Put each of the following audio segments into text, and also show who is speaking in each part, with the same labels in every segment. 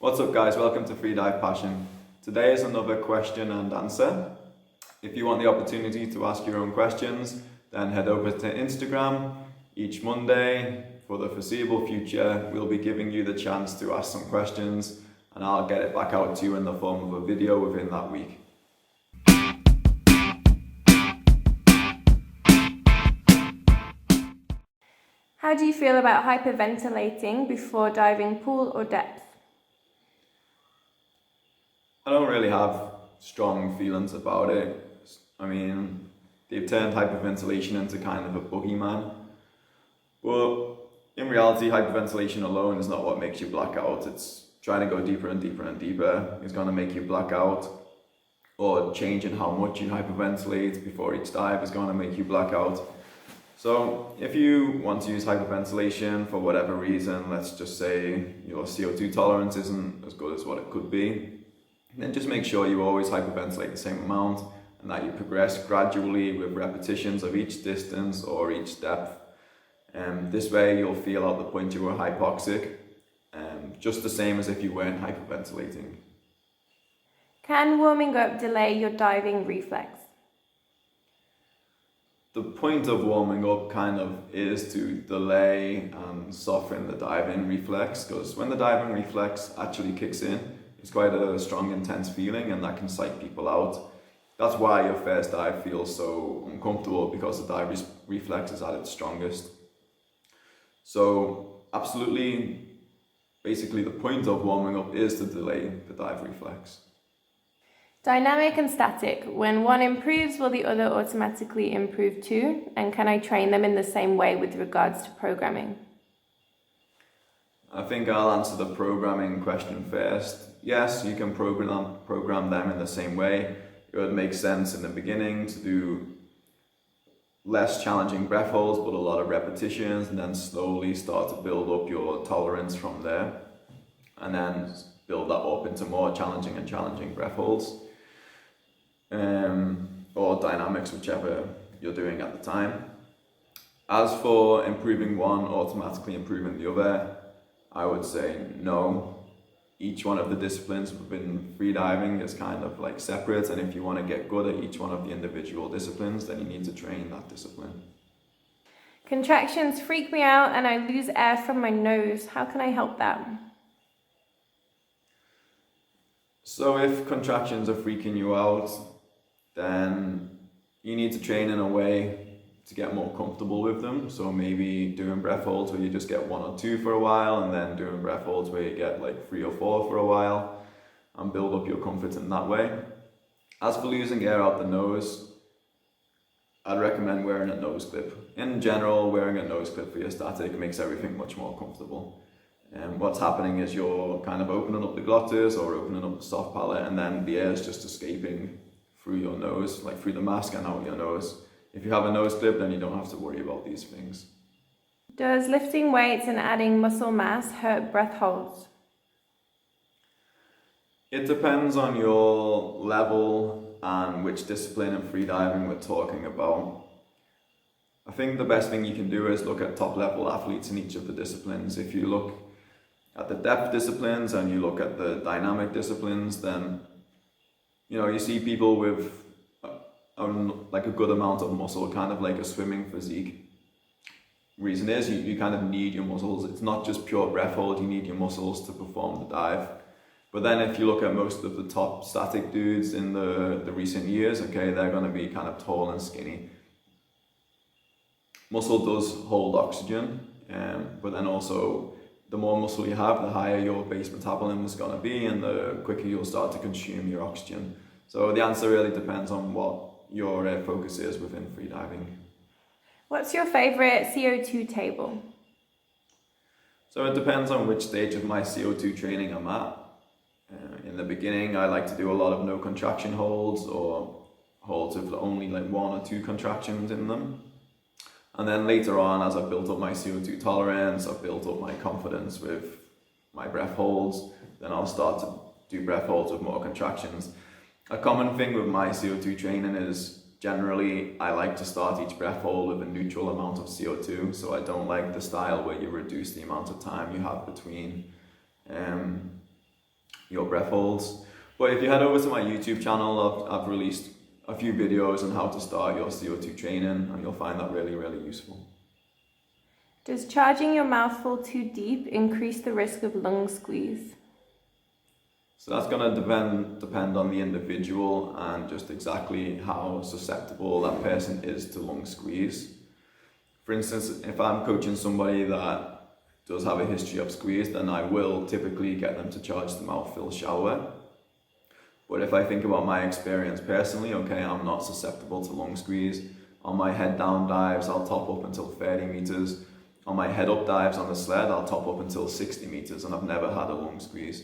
Speaker 1: What's up guys, welcome to Freedive Passion. Today is another question and answer. If you want the opportunity to ask your own questions, then head over to Instagram. Each Monday, for the foreseeable future, we'll be giving you the chance to ask some questions and I'll get it back out to you in the form of a video within that week.
Speaker 2: How do you feel about hyperventilating before diving pool or depth?
Speaker 1: I don't really have strong feelings about it. I mean, they've turned hyperventilation into kind of a boogeyman. But in reality, hyperventilation alone is not what makes you black out. It's trying to go deeper and deeper and deeper. It's going to make you black out, or changing how much you hyperventilate before each dive is going to make you black out. So if you want to use hyperventilation for whatever reason, let's just say your CO2 tolerance isn't as good as what it could be, then just make sure you always hyperventilate the same amount and that you progress gradually with repetitions of each distance or each depth. This way you'll feel out the point you were hypoxic, just the same as if you weren't hyperventilating.
Speaker 2: Can warming up delay your diving reflex?
Speaker 1: The point of warming up kind of is to delay and soften the diving reflex, because when the diving reflex actually kicks in, it's quite a strong, intense feeling, and that can psych people out. That's why your first dive feels so uncomfortable, because the dive reflex is at its strongest. So absolutely, basically the point of warming up is to delay the dive reflex.
Speaker 2: Dynamic and static. When one improves, will the other automatically improve too? And can I train them in the same way with regards to programming?
Speaker 1: I think I'll answer the programming question first. Yes, you can program them in the same way. It would make sense in the beginning to do less challenging breath holds, but a lot of repetitions, and then slowly start to build up your tolerance from there, and then build that up into more challenging breath holds, or dynamics, whichever you're doing at the time. As for improving one automatically improving the other, I would say no. Each one of the disciplines within freediving is kind of like separate, and if you want to get good at each one of the individual disciplines, then you need to train that discipline.
Speaker 2: Contractions freak me out and I lose air from my nose. How can I help that?
Speaker 1: So if contractions are freaking you out, then you need to train in a way to get more comfortable with them. So maybe doing breath holds where you just get 1 or 2 for a while, and then doing breath holds where you get like 3 or 4 for a while, and build up your comfort in that way. As for losing air out the nose, I'd recommend wearing a nose clip. In general, wearing a nose clip for your static makes everything much more comfortable. And what's happening is you're kind of opening up the glottis or opening up the soft palate, and then the air is just escaping through your nose, like through the mask and out your nose. If you have a nose clip, then you don't have to worry about these things.
Speaker 2: Does lifting weights and adding muscle mass hurt breath holds?
Speaker 1: It depends on your level and which discipline in freediving we're talking about. I think the best thing you can do is look at top level athletes in each of the disciplines. If you look at the depth disciplines and you look at the dynamic disciplines, then you see people with like a good amount of muscle, kind of like a swimming physique. Reason is you kind of need your muscles. It's not just pure breath hold, you need your muscles to perform the dive. But then if you look at most of the top static dudes in the recent years, okay, they're going to be kind of tall and skinny. Muscle does hold oxygen, but then also the more muscle you have, the higher your base metabolism is going to be, and the quicker you'll start to consume your oxygen. So the answer really depends on what your focus is within freediving.
Speaker 2: What's your favorite CO2 table?
Speaker 1: So it depends on which stage of my CO2 training I'm at. In the beginning, I like to do a lot of no contraction holds, or holds with only like 1 or 2 contractions in them. And then later on, as I've built up my CO2 tolerance, I've built up my confidence with my breath holds, then I'll start to do breath holds with more contractions. A common thing with my CO2 training is generally I like to start each breath hold with a neutral amount of CO2, so I don't like the style where you reduce the amount of time you have between your breath holds. But if you head over to my YouTube channel, I've released a few videos on how to start your CO2 training, and you'll find that really, really useful.
Speaker 2: Does charging your mouthful too deep increase the risk of lung squeeze?
Speaker 1: So that's going to depend on the individual and just exactly how susceptible that person is to lung squeeze. For instance, if I'm coaching somebody that does have a history of squeeze, then I will typically get them to charge the mouthfill shallower. But if I think about my experience personally, okay, I'm not susceptible to lung squeeze. On my head down dives, I'll top up until 30 meters. On my head up dives on the sled, I'll top up until 60 meters, and I've never had a lung squeeze.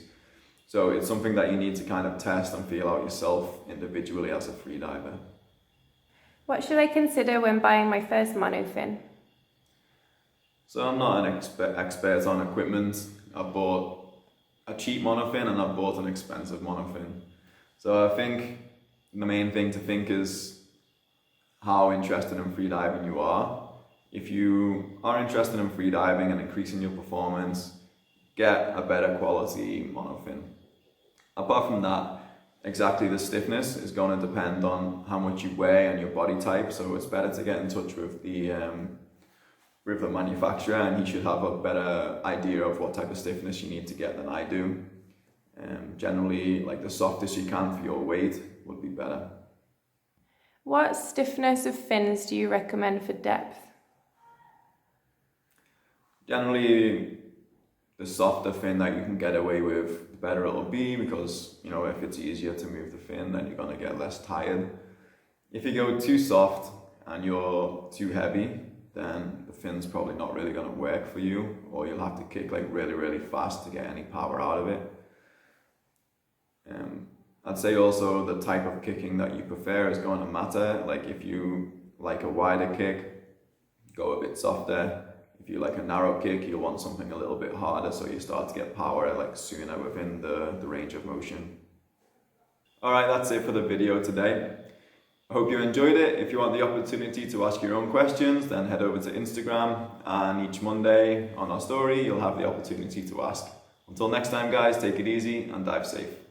Speaker 1: So it's something that you need to kind of test and feel out yourself individually as a freediver.
Speaker 2: What should I consider when buying my first monofin?
Speaker 1: So I'm not an expert on equipment. I've bought a cheap monofin and I've bought an expensive monofin. So I think the main thing to think is how interested in freediving you are. If you are interested in freediving and increasing your performance, get a better quality monofin. Apart from that, exactly the stiffness is going to depend on how much you weigh and your body type. So it's better to get in touch with the manufacturer, and he should have a better idea of what type of stiffness you need to get than I do. Generally, like the softest you can for your weight would be better.
Speaker 2: What stiffness of fins do you recommend for depth?
Speaker 1: Generally, the softer fin that you can get away with, the better it'll be, because if it's easier to move the fin, then you're going to get less tired. If you go too soft and you're too heavy, then the fin's probably not really going to work for you, or you'll have to kick like really, really fast to get any power out of it. I'd say also the type of kicking that you prefer is going to matter. Like if you like a wider kick, go a bit softer. If you like a narrow kick, you'll want something a little bit harder, so you start to get power like sooner within the range of motion. Alright, that's it for the video today. I hope you enjoyed it. If you want the opportunity to ask your own questions, then head over to Instagram, and each Monday on our story, you'll have the opportunity to ask. Until next time guys, take it easy and dive safe.